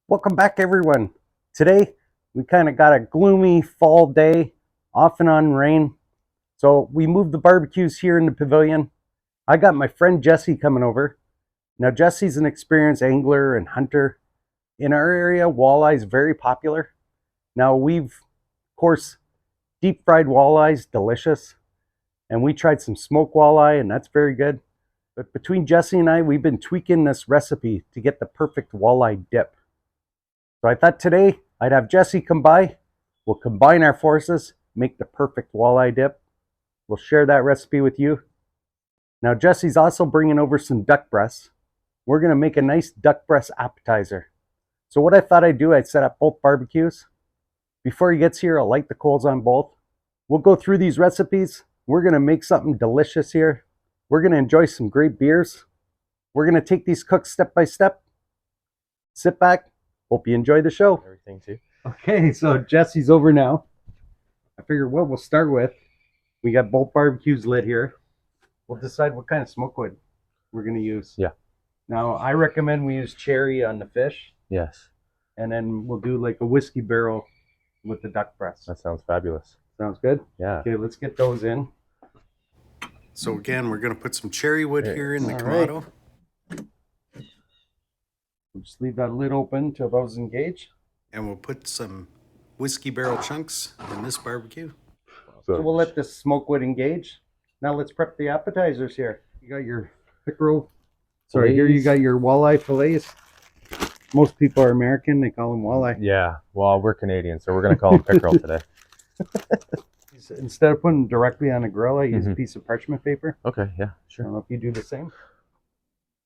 Welcome back, everyone. Today, we kind of got a gloomy fall day, off and on rain. So we moved the barbecues here in the pavilion. I got my friend Jesse coming over. Now, Jesse's an experienced angler and hunter. In our area, walleye is very popular. Now, of course, deep fried walleye is delicious. And we tried some smoked walleye, and that's very good. But between Jesse and I, we've been tweaking this recipe to get the perfect walleye dip. So I thought today I'd have Jesse come by. We'll combine our forces, make the perfect walleye dip. We'll share that recipe with you. Now Jesse's also bringing over some duck breasts. We're going to make a nice duck breast appetizer. So what I thought I'd do, I'd set up both barbecues. Before he gets here, I'll light the coals on both. We'll go through these recipes. We're going to make something delicious here. We're going to enjoy some great beers. We're going to take these cooks step by step. Sit back. Hope you enjoy the show. Everything too. Okay, so Jesse's over now. I figured what we'll start with. We got both barbecues lit here. We'll decide what kind of smoke wood we're going to use. Yeah. Now, I recommend we use cherry on the fish. Yes. And then we'll do like a whiskey barrel with the duck breast. That sounds fabulous. Sounds good? Yeah. Okay, let's get those in. So again, we're going to put some cherry wood here in the All Kamado. We'll just leave that lid open till those engage. And we'll put some whiskey barrel chunks in this barbecue. So we'll let this smoke wood engage. Now let's prep the appetizers here. You got your pickerel. Sorry, here you got your walleye fillets. Most people are American, they call them walleye. Yeah. Well, we're Canadian, so we're gonna call them pickerel today. Instead of putting them directly on a grill, I use a piece of parchment paper. Okay. Yeah. I Sure. don't know if you do the same.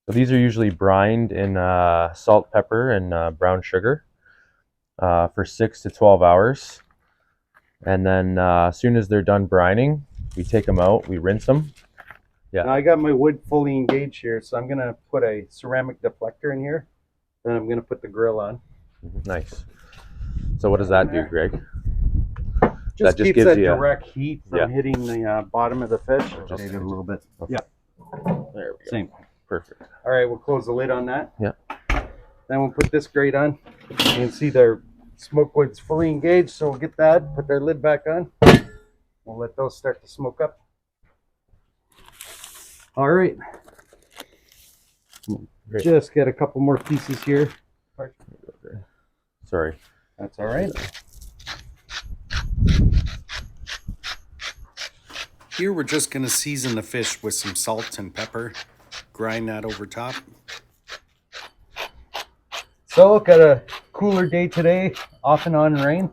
So these are usually brined in salt, pepper, and brown sugar for 6 to 12 hours. And then as soon as they're done brining, we take them out, we rinse them. Yeah. Now I got my wood fully engaged here, so I'm gonna put a ceramic deflector in here. Then I'm gonna put the grill on. Nice. So what does that do, Greg? Just just keeps gives that you direct heat from Yeah. hitting the bottom of the fish. Just Rotate it a little bit. Okay. Yeah. There we go. Same. Perfect. All right, we'll close the lid on that. Yeah. Then we'll put this grate on. You can see their smoke wood's fully engaged, so we'll get that, put their lid back on. We'll let those start to smoke up. All right. Great. Just get a couple more pieces here. Sorry. That's all right. Here we're just going to season the fish with some salt and pepper. Grind that over top. So, got a cooler day today, off and on rain.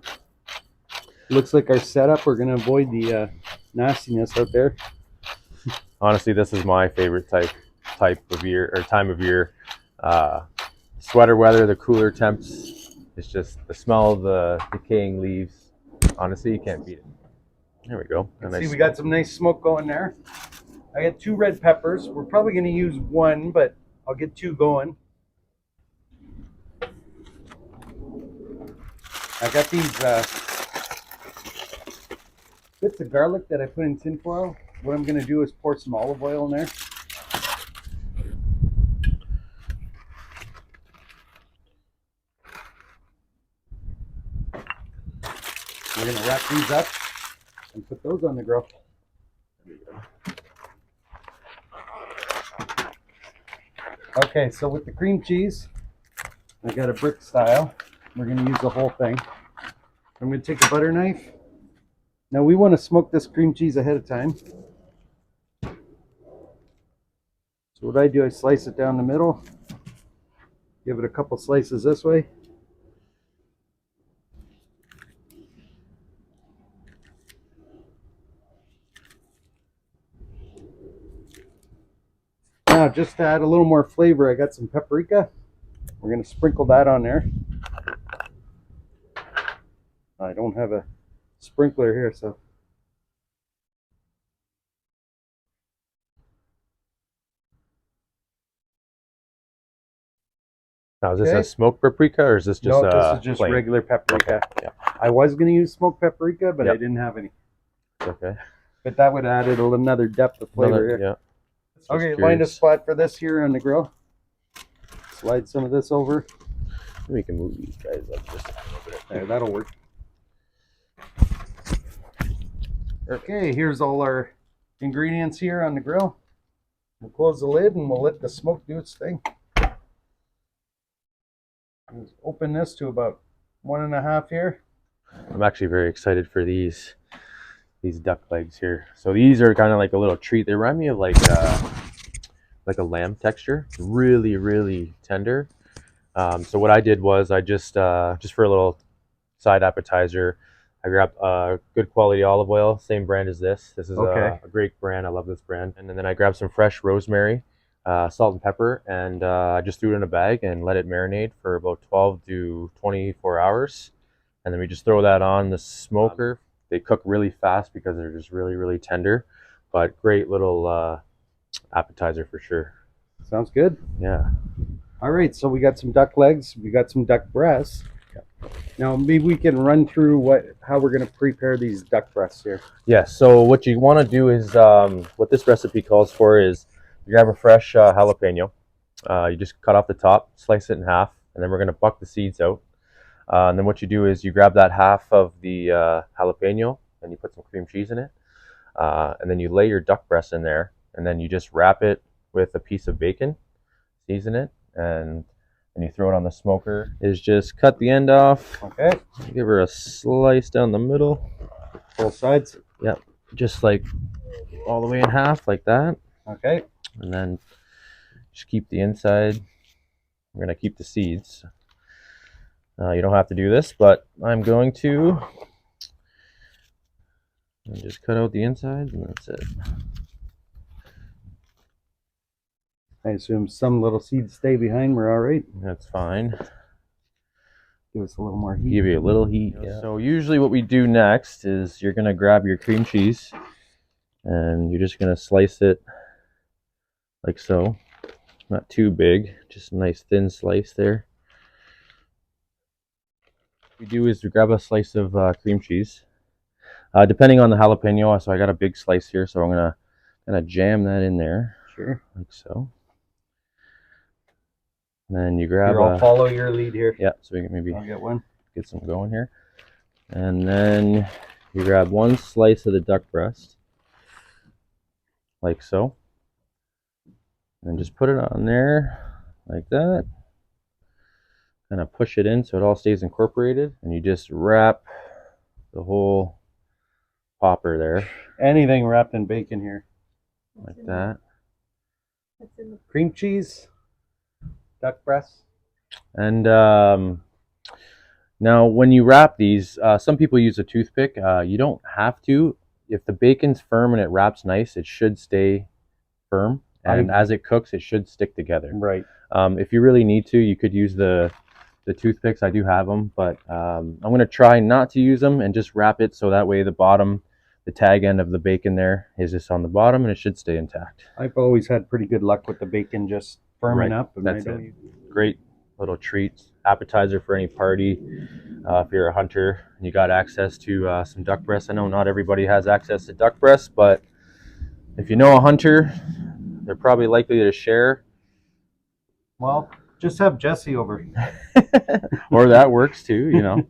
Looks like our setup, we're going to avoid the nastiness out there. Honestly, this is my favorite type of year or time of year. Sweater weather, the cooler temps. It's just the smell of the decaying leaves. Honestly, you can't beat it. There we go. See, we got some nice smoke going there. I got 2 red peppers. We're probably going to use 1, but I'll get 2 going. I got these bits of garlic that I put in tinfoil. What I'm going to do is pour some olive oil in there. We're going to wrap these up and put those on the grill. Okay, so with the cream cheese, I got a brick style. We're going to use the whole thing. I'm going to take a butter knife. Now we want to smoke this cream cheese ahead of time. So what I do, I slice it down the middle. Give it a couple slices this way. Now, just to add a little more flavor, I got some paprika. We're going to sprinkle that on there. I don't have a sprinkler here, so. Now, is this a smoked paprika or is this just no, this is just plain? regular paprika. Okay. Yeah. I was going to use smoked paprika, but I Yep. didn't have any. Okay. But that would add another depth of flavor here. Yeah. Okay, Just find a curious. spot for this here on the grill. Slide some of this over. We can move these guys up just a little bit. There, that'll work. Okay, here's all our ingredients here on the grill. We'll close the lid and we'll let the smoke do its thing. Let's open this to about 1.5 here. I'm actually very excited for these duck legs here. So these are kind of like a little treat. They remind me of like a lamb texture. Really, really tender. So what I did was I just for a little side appetizer, I grabbed good quality olive oil, same brand as this. This is Okay. a great brand. I love this brand. And then I grabbed some fresh rosemary, salt and pepper, and I just threw it in a bag and let it marinate for about 12 to 24 hours. And then we just throw that on the smoker. They cook really fast because they're just really, really tender, but great little appetizer for sure. Sounds good. Yeah. All right, so we got some duck legs, we got some duck breasts. Now maybe we can run through how we're going to prepare these duck breasts here. Yeah, so what you want to do is, what this recipe calls for is you grab a fresh jalapeno. You just cut off the top, slice it in half, and then we're going to buck the seeds out. And then what you do is you grab that half of the jalapeno and you put some cream cheese in it. And then you lay your duck breast in there, and then you just wrap it with a piece of bacon, season it, and you throw it on the smoker. Is just cut the end off. Okay. Give her a slice down the middle. Both sides. Yep. Just like all the way in half like that. Okay. And then just keep the inside. We're going to keep the seeds. You don't have to do this, but I'm going to. And just cut out the inside, and that's it. I assume some little seeds stay behind. We're all right. That's fine. Give us a little more heat. Give you a little heat. Yeah. So usually what we do next is you're going to grab your cream cheese, and you're just going to slice it like so. Not too big, just a nice thin slice there. What we do is we grab a slice of cream cheese. Depending on the jalapeno, so I got a big slice here, so I'm gonna jam that in there. Sure. Like so. And then you grab I'll follow your lead here. Yeah, so we can maybe I'll get one. Get some going here. And then you grab one slice of the duck breast, like so. And just put it on there, like that. Kind of push it in so it all stays incorporated. And you just wrap the whole popper there. Anything wrapped in bacon here. Like that. Cream cheese, duck breast. And now when you wrap these, some people use a toothpick. You don't have to. If the bacon's firm and it wraps nice, it should stay firm. And as it cooks, it should stick together. Right. If you really need to, you could use the toothpicks. I do have them, but I'm going to try not to use them and just wrap it so that way the bottom, the tag end of the bacon there is just on the bottom, and it should stay intact. I've always had pretty good luck with the bacon just firming up. And That's it. Great little treat, appetizer for any party. If you're a hunter and you got access to some duck breasts. I know not everybody has access to duck breasts, but if you know a hunter, they're probably likely to share. Well, just have Jesse over. Or that works too, you know.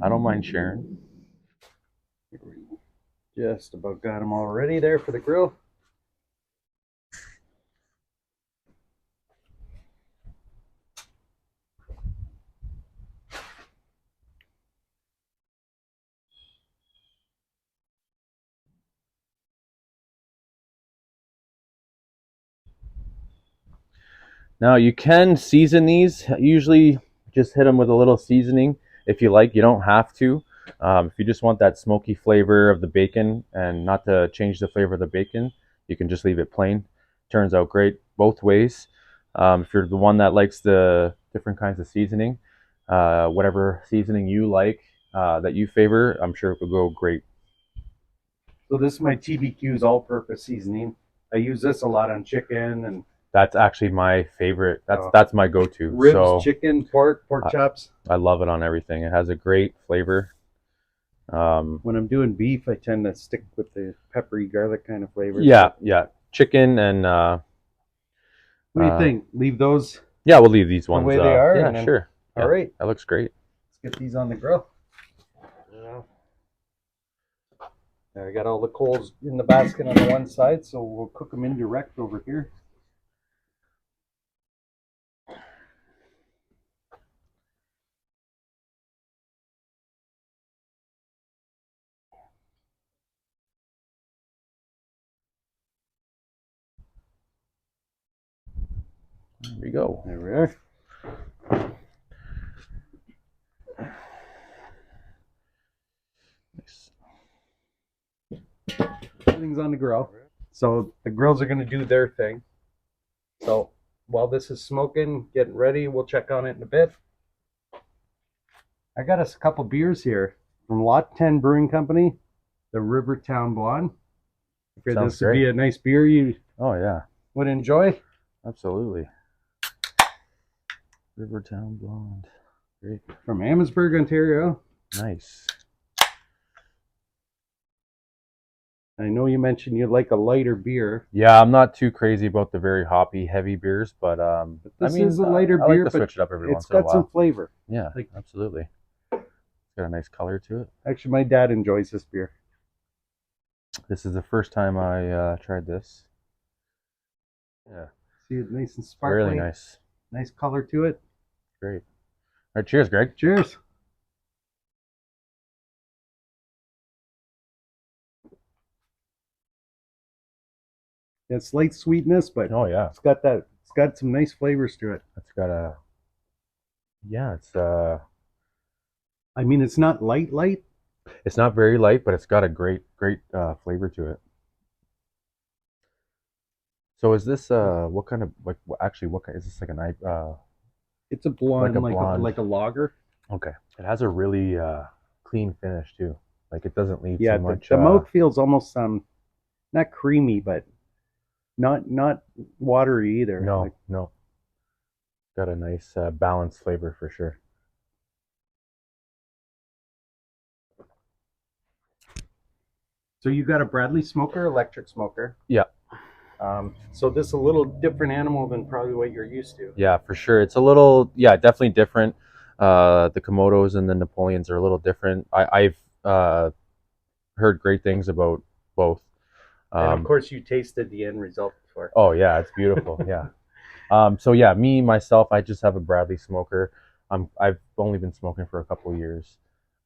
I don't mind sharing. Just about got them all ready there for the grill. Now you can season these. Usually just hit them with a little seasoning if you like. You don't have to. If you just want that smoky flavor of the bacon and not to change the flavor of the bacon, you can just leave it plain. Turns out great both ways. If you're the one that likes the different kinds of seasoning, whatever seasoning you like, that you favor, I'm sure it will go great. So this is my TBQ's all-purpose seasoning. I use this a lot on chicken and That's actually my favorite. That's my go-to. Ribs, so, chicken, pork chops. I love it on everything. It has a great flavor. When I'm doing beef, I tend to stick with the peppery garlic kind of flavor. Yeah. Chicken and what do you think? Leave those? Yeah, we'll leave these ones the way they are. Yeah, sure. All right, That looks great. let's get these on the grill. Yeah. I got all the coals in the basket on the one side, so we'll cook them indirect over here. There we go. There we are. Nice. Everything's on the grill. So the grills are going to do their thing. So while this is smoking, getting ready, we'll check on it in a bit. I got us a couple beers here from Lot 10 Brewing Company, the Rivertown Blonde. I figured Sounds this would be great. a nice beer you Oh yeah, would enjoy. absolutely. Rivertown Blonde. Great. From Amherstburg, Ontario. Nice. I know you mentioned you like a lighter beer. Yeah, I'm not too crazy about the very hoppy, heavy beers, but This is a lighter I beer, like to but switch it up every it's once in a got some while. flavor. Yeah, like- absolutely. It's got a nice color to it. Actually, my dad enjoys this beer. This is the first time I tried this. Yeah, See it nice and sparkly. really nice. Nice color to it. Great. All right, cheers, Greg. Cheers. It's light sweetness, but Oh yeah, it's got some nice flavors to it. it's got a. Yeah, I mean, it's not light. it's not very light, but it's got a great flavor to it. So is this what kind of actually what kind is this, like an It's a blonde, Like a blonde. like a lager. okay. It has a really clean finish too. Like it doesn't leave Yeah, too much. the mouth feels almost not creamy, but not watery either. No, Like, no. Got a nice balanced flavor for sure. so you got a Bradley smoker, electric smoker. Yeah. So this is a little different animal than probably what you're used to. Yeah, for sure. It's a little, yeah, definitely different. The Komodos and the Napoleons are a little different. I've heard great things about both. And of course, you tasted the end result before. Oh yeah, it's beautiful. Yeah. So yeah, myself, I just have a Bradley smoker. I've only been smoking for a couple of years.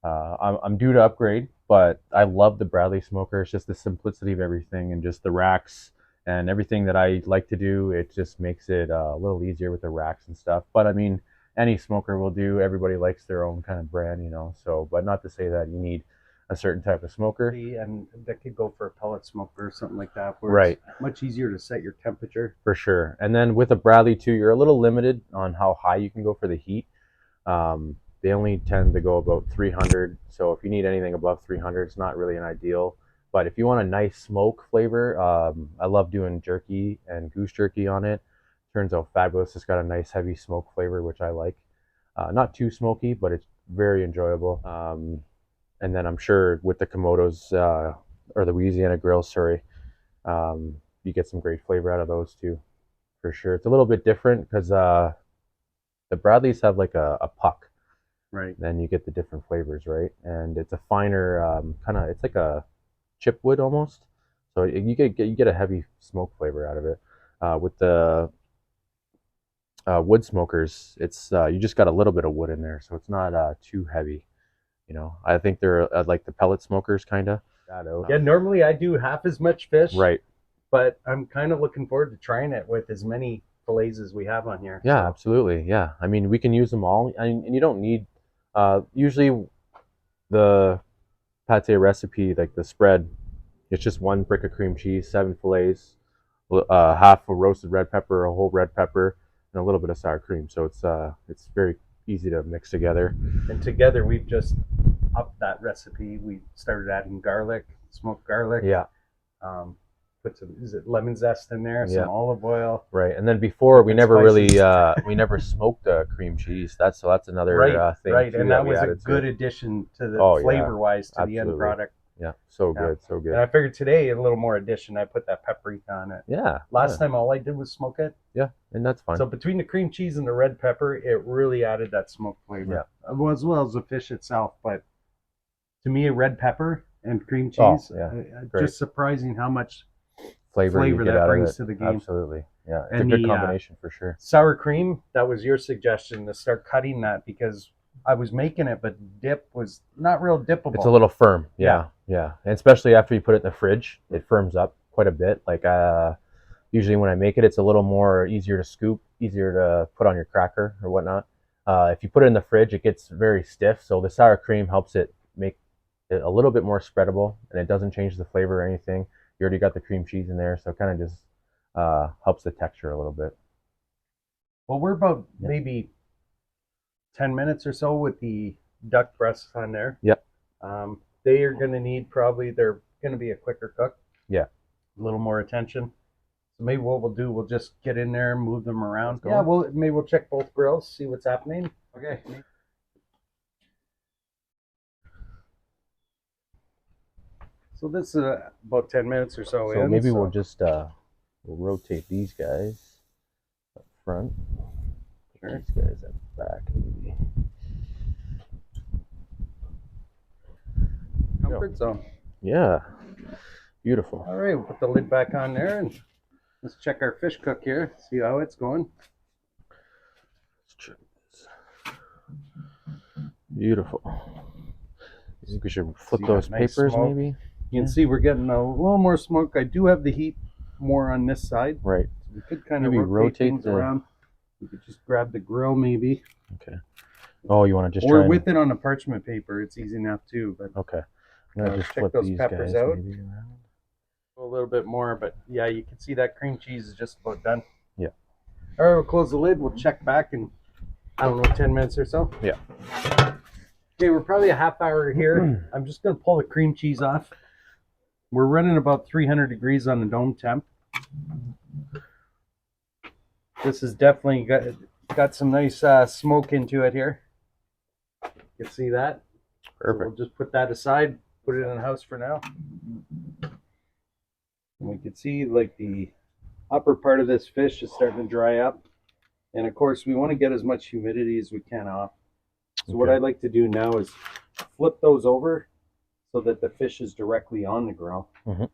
I'm due to upgrade, but I love the Bradley smoker. It's just the simplicity of everything and just the racks and everything that I like to do. It just makes it a little easier with the racks and stuff. But I mean, any smoker will do. Everybody likes their own kind of brand, you know. So, but not to say that you need a certain type of smoker. And that could go for a pellet smoker or something like that, where Right. it's much easier to set your temperature. For sure. And then with a Bradley too, you're a little limited on how high you can go for the heat. They only tend to go about 300. So if you need anything above 300, it's not really an ideal. But if you want a nice smoke flavor, I love doing jerky and goose jerky on it. Turns out fabulous. It's got a nice heavy smoke flavor, which I like. Not too smoky, but it's very enjoyable. And then I'm sure with the Komodos, or the Louisiana grills, sorry, you get some great flavor out of those too, for sure. It's a little bit different because the Bradleys have like a puck. Right. Then you get the different flavors, right? And it's a finer kind of, it's like a chipwood almost. So you get a heavy smoke flavor out of it. With the wood smokers, it's you just got a little bit of wood in there, so it's not too heavy. You know, I think they're like the pellet smokers, kind of. Yeah, normally I do half as much fish. Right. But I'm kind of looking forward to trying it with as many fillets as we have on here. Yeah, So, absolutely. Yeah, I mean, we can use them all, and you don't need. Usually, the pate recipe, like the spread, it's just one brick of cream cheese, 7 fillets, half a roasted red pepper, a whole red pepper, and a little bit of sour cream. So it's very easy to mix together. and together we've just upped that recipe. We started adding garlic, smoked garlic. Yeah. Put some, is it lemon zest in there? Some Yeah. olive oil. Right, and then before we Different never really spices. we never smoked cream cheese. That's another Right, thing. right, too and that we was a added to good it. addition to the Oh, yeah. flavor-wise to the end Absolutely. product. Yeah, so Yeah. good, so And good. I figured today a little more addition. I put that paprika on it. Yeah. Last time all I did was smoke it. Yeah, and that's fine. So between the cream cheese and the red pepper, it really added that smoke flavor. Yeah. As well as the fish itself. But to me, red pepper and cream cheese, just surprising how much flavor you get that out brings of it. to the game. Absolutely. Yeah, it's And a good combination for sure. Sour cream, that was your suggestion to start cutting that because I was making it, but dip was not real dippable. It's a little firm. Yeah. And especially after you put it in the fridge, it firms up quite a bit. Like usually when I make it, it's a little more easier to scoop, easier to put on your cracker or whatnot. If you put it in the fridge, it gets very stiff. So the sour cream helps it make it a little bit more spreadable, and it doesn't change the flavor or anything. You already got the cream cheese in there, so it kind of just helps the texture a little bit. Well, we're about maybe 10 minutes or so with the duck breasts on there. Yep. They are going to need they're going to be a quicker cook. Yeah. A little more attention. So maybe what we'll do, we'll just get in there and move them around. Yeah, maybe we'll check both grills, see what's happening. Okay. So this is about 10 minutes or so in. So maybe we'll just we'll rotate these guys up front. Sure. These guys up back maybe. Comfort zone. Yeah. Beautiful. All right, we'll put the lid back on there and let's check our fish cook here, see how it's going. Let's check this. Beautiful. You think we should flip those papers maybe? You can see we're getting a little more smoke. I do have the heat more on this side. Right. We could kind of rotate things around. We could just grab the grill maybe. Okay. Oh, you want to just or with it on a parchment paper? It's easy enough too. But okay. I'm gonna just check flip those these peppers guys out. maybe around. A little bit more, but yeah, you can see that cream cheese is just about done. Yeah. All right, we'll close the lid. We'll check back in, I don't know, 10 minutes or so. Yeah. Okay, we're probably a half hour here. I'm just gonna pull the cream cheese off. We're running about 300 degrees on the dome temp. This has definitely got some nice smoke into it here. You can see that. Perfect. So we'll just put that aside, put it in the house for now. And we can see like the upper part of this fish is starting to dry up. And of course, we want to get as much humidity as we can off. So what I'd like to do now is flip those over so that the fish is directly on the grill. Mm-hmm.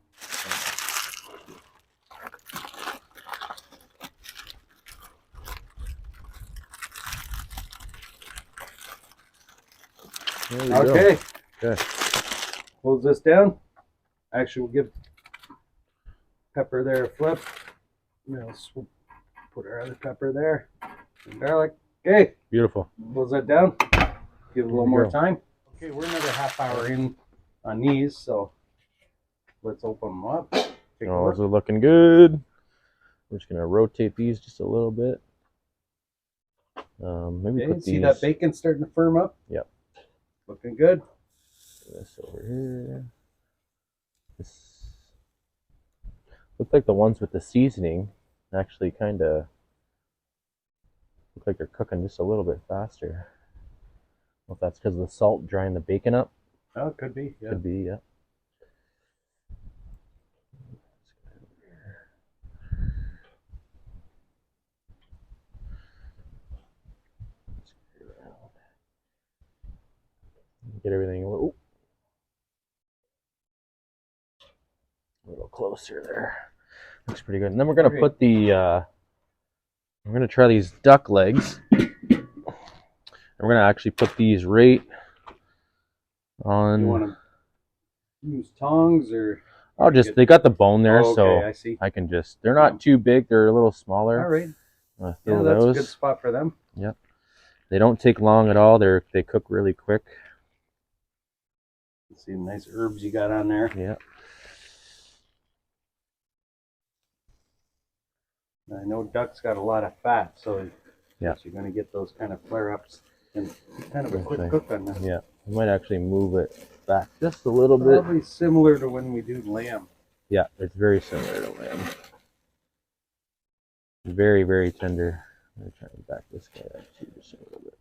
Okay. Good. Close this down. Actually, we'll give pepper there a flip. Put our other pepper there. And garlic. Okay. Beautiful. Close that down. Give it a little more time. Okay, we're another half hour in on these, so let's open them up. Those are looking good. We're just gonna rotate these just a little bit. Maybe put these. See that bacon starting to firm up? Yep. Looking good. This over here. This look like the ones with the seasoning actually kind of look like they're cooking just a little bit faster. Well, if that's because of the salt drying the bacon up. Oh, it could be. Yeah. Could be, yeah. Get everything a little closer there. Looks pretty good. And then we're gonna put the we're gonna try these duck legs. And we're gonna actually put these right on. You want to use tongs or? I'll just, they got the bone there, so I see. I can just, they're not too big, they're a little smaller. All right. Yeah, that's a good spot for them. Yep. They don't take long at all. They cook really quick. See the nice herbs you got on there. Yeah. I know duck's got a lot of fat, so yeah, you're going to get those kind of flare-ups and kind of a quick cook on that. Yeah, we might actually move it back just a little bit. Probably similar to when we do lamb. Yeah, it's very similar to lamb. Very, very tender. I'm going to try and back this guy up too, just a little bit.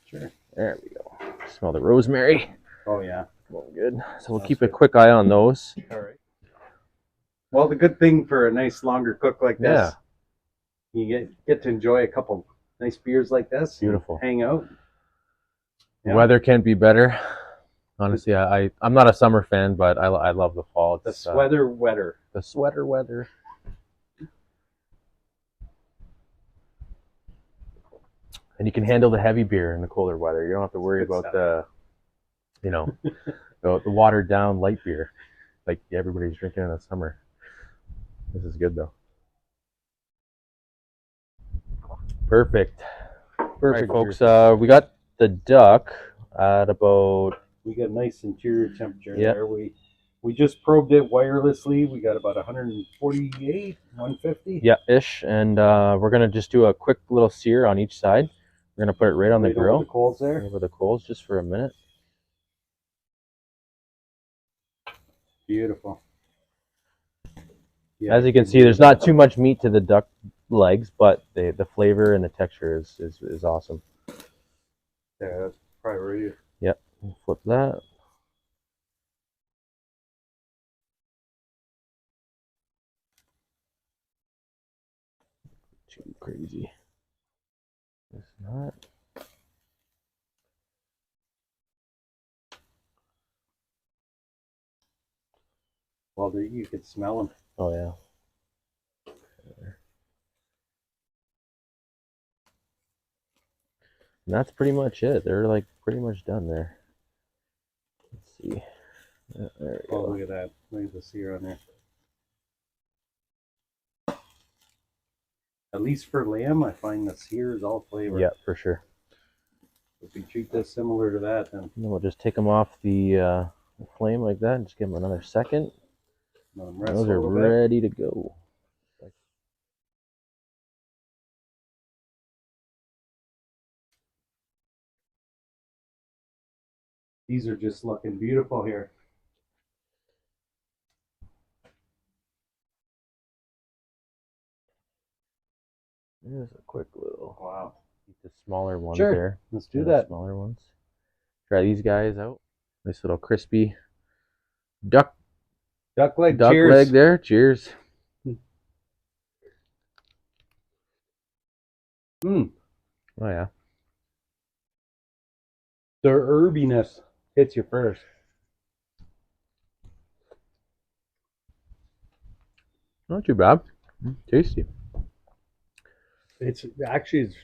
Sure. There we go. Smell the rosemary. Oh, yeah. Won't good. So we'll Smells keep a good. quick eye on those. All right. Well, the good thing for a nice longer cook like this, you get to enjoy a couple nice beers like this. Beautiful. Hang out. The Yeah. weather can't be better. Honestly, I'm not a summer fan, but I love the fall. The It's sweater weather. the sweater weather. And you can handle the heavy beer in the colder weather. You don't have to worry Good about stuff. the, you know, the watered down light beer like everybody's drinking in the summer. This is good though. Perfect. Perfect. All right, folks. We got the duck at about, We got nice interior temperature Yep. there. We just probed it wirelessly. We got about 148, 150. yeah, ish. And we're going to just do a quick little sear on each side. We're going to put it right on the Right grill. over the coals there. Over the coals just for a minute. Beautiful. Yeah, As you can see, there's not too much meat to the duck legs, but the flavor and the texture is awesome. Yeah, that's probably Yep. We'll flip that. Too crazy. It's not. well. There, you could smell them. Oh yeah. And that's pretty much it. They're like pretty much done there. Let's see. There we Oh, go. look at that. Look at the sear on there. At least for lamb, I find the sear is all flavor. Yeah, for sure. If we treat this similar to that, then And then we'll just take them off the flame like that and just give them another second. let them rest Those a are little bit. ready to go. These are just looking beautiful here. Here's a quick little. Wow. The smaller ones Sure. there. Let's do The that. smaller ones. Try these guys out. Nice little crispy duck Duck leg. duck Cheers. leg there. Cheers. Mm. Oh yeah. The herbiness hits you first. Not too bad. Tasty. It's actually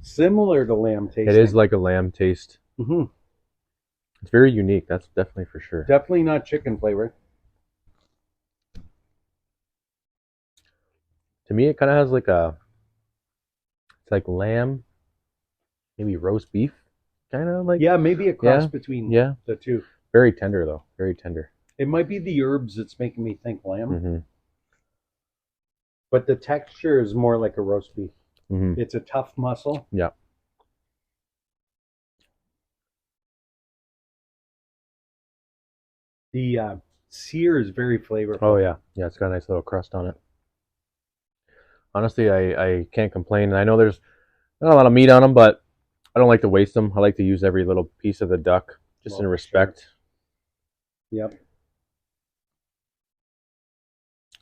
similar to lamb tasting. It is like a lamb taste. Mm-hmm. It's very unique. That's definitely for sure. Definitely not chicken flavor. To me, it kind of has like it's like lamb, maybe roast beef, kind of like. Yeah, maybe a cross Yeah. between Yeah. the two. Very tender though. Very tender. It might be the herbs that's making me think lamb, Mm-hmm. but the texture is more like a roast beef. Mm-hmm. It's a tough muscle. Yeah. The sear is very flavorful. Oh yeah. Yeah, it's got a nice little crust on it. Honestly, I can't complain. And I know there's not a lot of meat on them, but I don't like to waste them. I like to use every little piece of the duck just in Well, respect. Yep.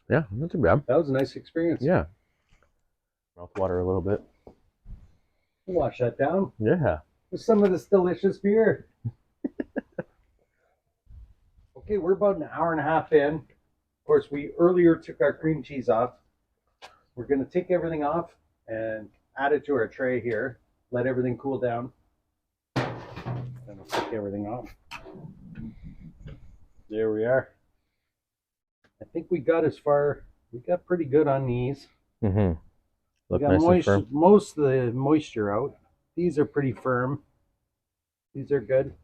Yeah, not too bad. That was a nice experience. Yeah. Mouth water a little bit. Wash that down Yeah. with some of this delicious beer. Okay, we're about an hour and a half in. Of course, we earlier took our cream cheese off. We're going to take everything off and add it to our tray here. Let everything cool down. Then we'll take everything off. There we are. I think we got pretty good on these. Mm-hmm. We Look got nice and firm. most of the moisture out. These are pretty firm. These are good.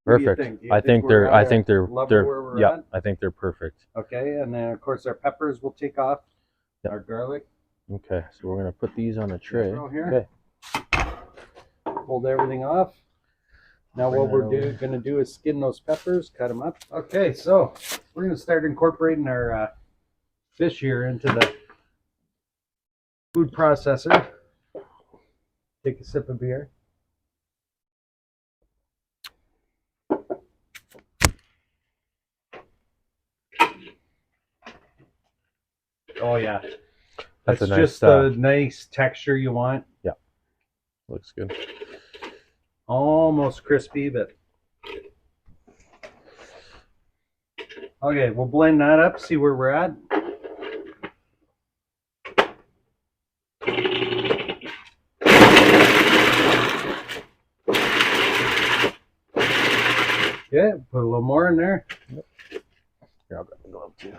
What do you Perfect. think? Do you I think they're we're I at think our they're level they're where we're yeah, at? I think they're perfect. Okay, and then of course our peppers will take off. Yep. Our garlic. Okay, so we're gonna put these on a tray. Throw here. Okay. Hold everything off. Now Bring what that we're over. going to do is skin those peppers, cut them up. Okay, so we're going to start incorporating our fish here into the food processor. Take a sip of beer. Oh yeah, That's that's a nice, just the nice texture you want. Yeah, looks good. Almost crispy, but okay. We'll blend that up. See where we're at. Yeah, put a little more in there. Yep. Here, I'll grab the glove too.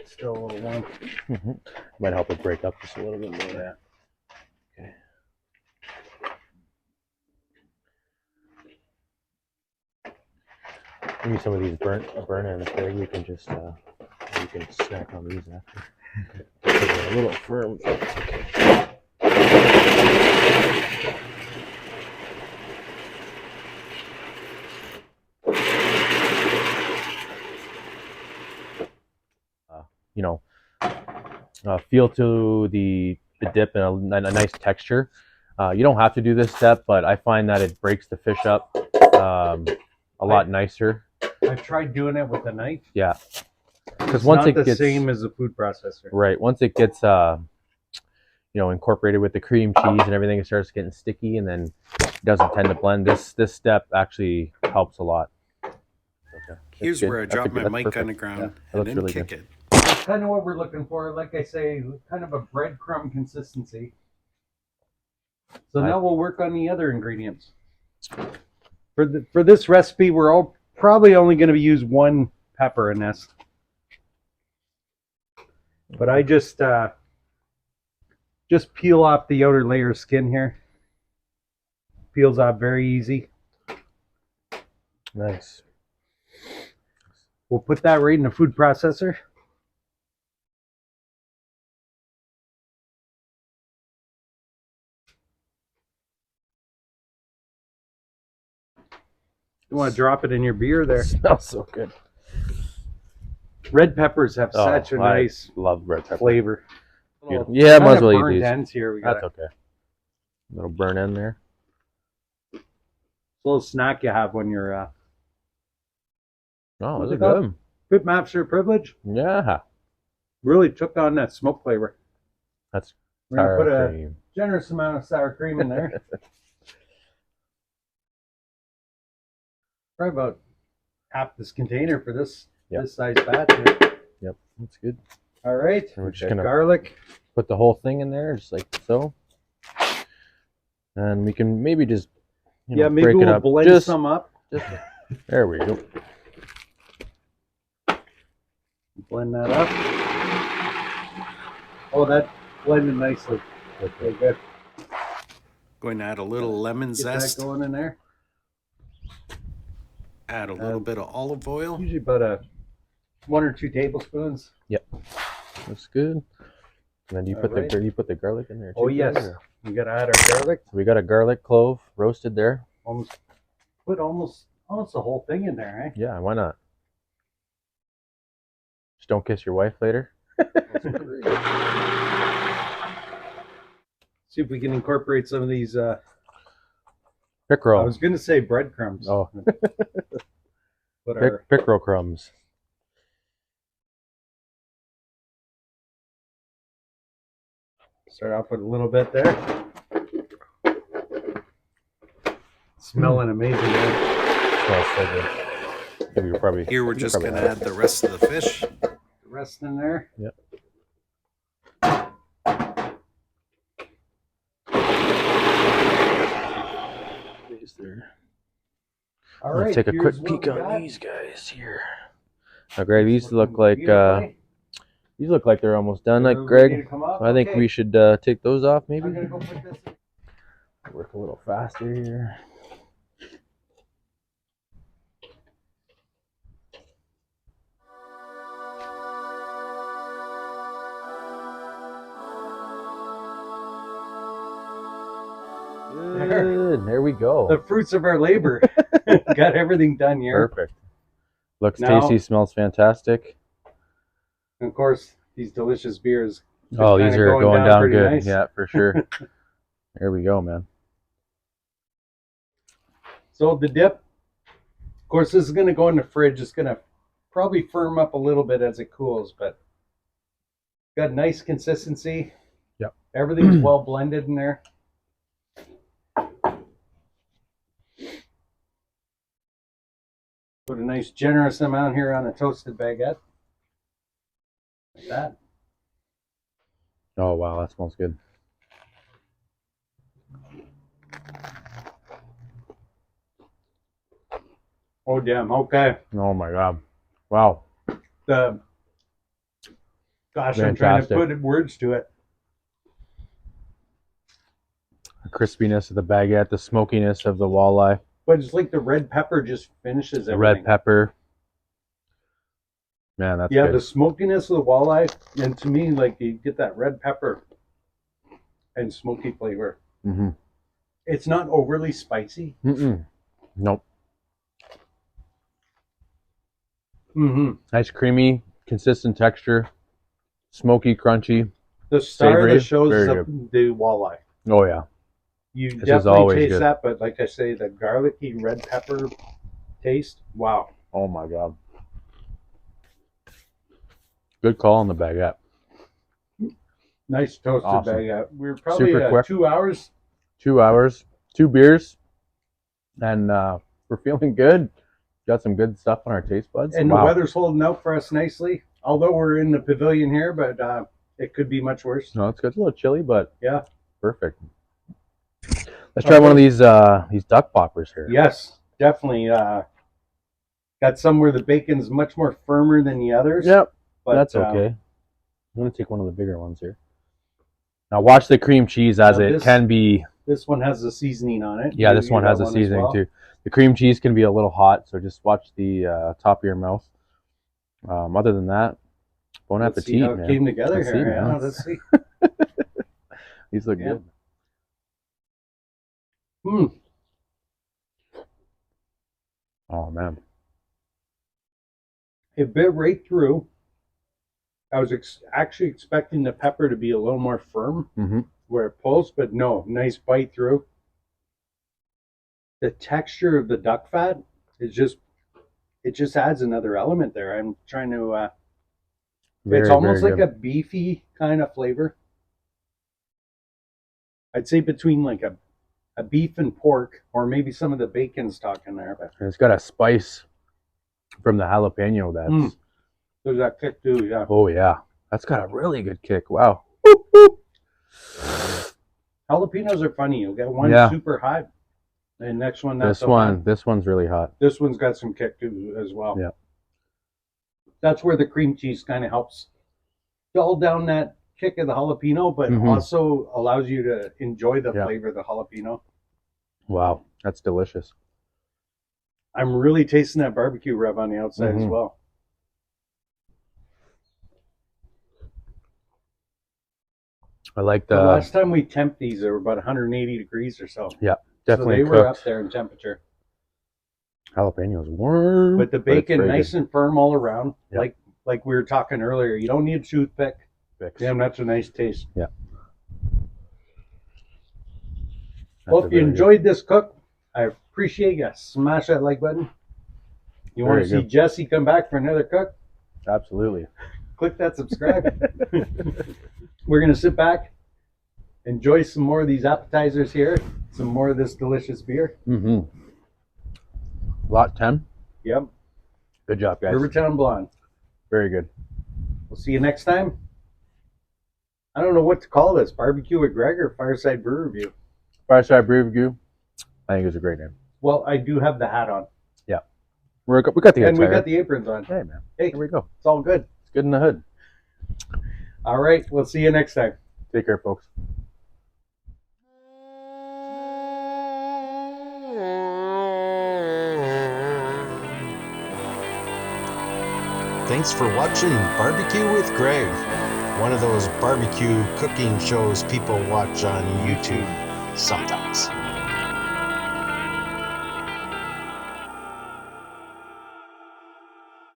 Still a little warm. Might help it break up just a little bit more. Yeah. Okay. Maybe some of these burn ends, Greg. We can just you can snack on these after. They're a little firm. But it's okay. You know, feel to the dip and a nice texture. You don't have to do this step, but I find that it breaks the fish up a lot nicer. I've tried doing it with a knife. Yeah, because It's once not it the gets same as a food processor. right, once it gets you know, incorporated with the cream cheese and everything, it starts getting sticky, and then it doesn't tend to blend. This step actually helps a lot. Okay. Here's where I drop my mic on the ground and then really kick good. it. That's kind of what we're looking for. Like I say, kind of a breadcrumb consistency. So now we'll work on the other ingredients. For this recipe, we're probably only going to use one pepper in this. But I just peel off the outer layer of skin here. Peels off very easy. Nice. We'll put that right in the food processor. You want to drop it in your beer there? It smells so good. Red peppers have such a nice love red pepper flavor. Beautiful. Yeah, might as well eat these. Ends here. We got That's okay. A little burn end there. It's a little snack you have when you're. Oh, those What's are it called? good. Pit Master Privilege. Yeah, Really took on that smoke flavor. that's We're gonna put sour a cream. generous amount of sour cream in there. Probably about half this container for this size batch here. Yep, that's good. All right. And we're just Got gonna garlic. put the whole thing in there, just like so. And we can maybe just Maybe break it we'll up. blend some up. There we go. Blend that up. Oh, that blended nicely. Okay, good. Going to add a little lemon Get zest. that going in there. Add a little bit of olive oil. Usually about 1 or 2 tablespoons. Yep, looks good. And then you put the garlic in there too. Oh yes, we gotta add our garlic. So we got a garlic clove roasted there. Put almost the whole thing in there, eh? Yeah, why not? Just don't kiss your wife later. See if we can incorporate some of these. Pickerel. I was gonna say breadcrumbs. Oh, but our pickerel crumbs. start off with a little bit there. Smelling amazing. Smells so good. Maybe we're probably Here we're just going to add the rest of the fish. The rest in there. Yep. There. All right. Take a quick peek on these guys here. Now, Greg, these look like they're almost done. Like Greg, I think we should take those off. Maybe. I'm gonna go put this in. Work a little faster here. Good. There we go. The fruits of our labor. Got everything done here. Perfect. Looks Now- tasty. Smells fantastic. And of course, these delicious beers. Oh, these are going down pretty good. nice. Yeah, for sure. There we go, man. So the dip, Of course, this is going to go in the fridge. It's going to probably firm up a little bit as it cools, but got nice consistency. Yep. Everything's well blended in there. Put a nice generous amount here on a toasted baguette. Like that. Oh, wow, that smells good. Oh, damn. Okay. Oh, my God. Wow. Gosh, Fantastic. I'm trying to put words to it. The crispiness of the baguette, the smokiness of the walleye. But it's like the red pepper just finishes The everything. red pepper. Man, that's Yeah, good. the smokiness of the walleye, and to me, like, you get that red pepper and smoky flavor. Mm-hmm. It's not overly spicy. Nope. Mm-hmm. Nice, creamy, consistent texture. Smoky, crunchy. The star Savory, of the show is very the walleye. Oh, yeah. You This is definitely always taste good. that, but like I say, the garlicky red pepper taste, wow. Oh, my God. Good call on the baguette. Nice toasted Awesome. baguette. We were probably Super quick. 2 hours. 2 hours, 2 beers, and we're feeling good. Got some good stuff on our taste buds. And Wow. the weather's holding out for us nicely. Although we're in the pavilion here, but it could be much worse. No, it's good. It's a little chilly, but Yeah. perfect. Let's try one of these duck poppers here. Yes, definitely. Got some where the bacon's much more firmer than the others. Yep, but that's okay. I'm going to take one of the bigger ones here. Now watch the cream cheese as it can be. This one has the seasoning on it. Yeah, this one has a seasoning too. The cream cheese can be a little hot, so just watch the top of your mouth. Other than that, bon Let's appetit, see how it man. came together Let's see, here. man. Yeah, let's see. These look Yeah. good. Oh, man. It bit right through. I was actually expecting the pepper to be a little more firm where it pulls, but no, nice bite through. The texture of the duck fat is just, it just adds another element there. I'm trying to, it's almost like a beefy kind of flavor. I'd say between like a beef and pork, or maybe some of the bacon's talking there. But and it's got a spice from the jalapeno that's... There's that kick too, yeah. Oh, yeah. That's got a really good kick. Wow. Jalapenos are funny. You'll get one super hot, and next one not so hot. This one's really hot. This one's got some kick too as well. Yeah. That's where the cream cheese kind of helps dull down that kick of the jalapeno, but also allows you to enjoy the flavor of the jalapeno. Wow, that's delicious. I'm really tasting that barbecue rub on the outside as well. I like the last time we temped these, they were about 180 degrees or so. Yeah, definitely. So they were up there in temperature. Jalapenos warm, but the bacon nice and firm all around. Yep. Like we were talking earlier, you don't need a toothpick. Damn, that's a nice taste. Yeah. Well, if you enjoyed this cook, I appreciate you. Smash that like button. You want to see Jesse come back for another cook? Absolutely. Click that subscribe. We're going to sit back, enjoy some more of these appetizers here, some more of this delicious beer. Lot 10. Yep. Good job, guys. Rivertown Blonde. Very good. We'll see you next time. I don't know what to call this. Barbecue with Greg or Fireside Brew Review? Fireside Brew Review. I think it's a great name. Well, I do have the hat on. Yeah. We got the and we got the aprons on. Hey, man. Hey, here we go. It's all good. It's good in the hood. All right. We'll see you next time. Take care, folks. Thanks for watching Barbecue with Greg, one of those barbecue cooking shows people watch on YouTube sometimes.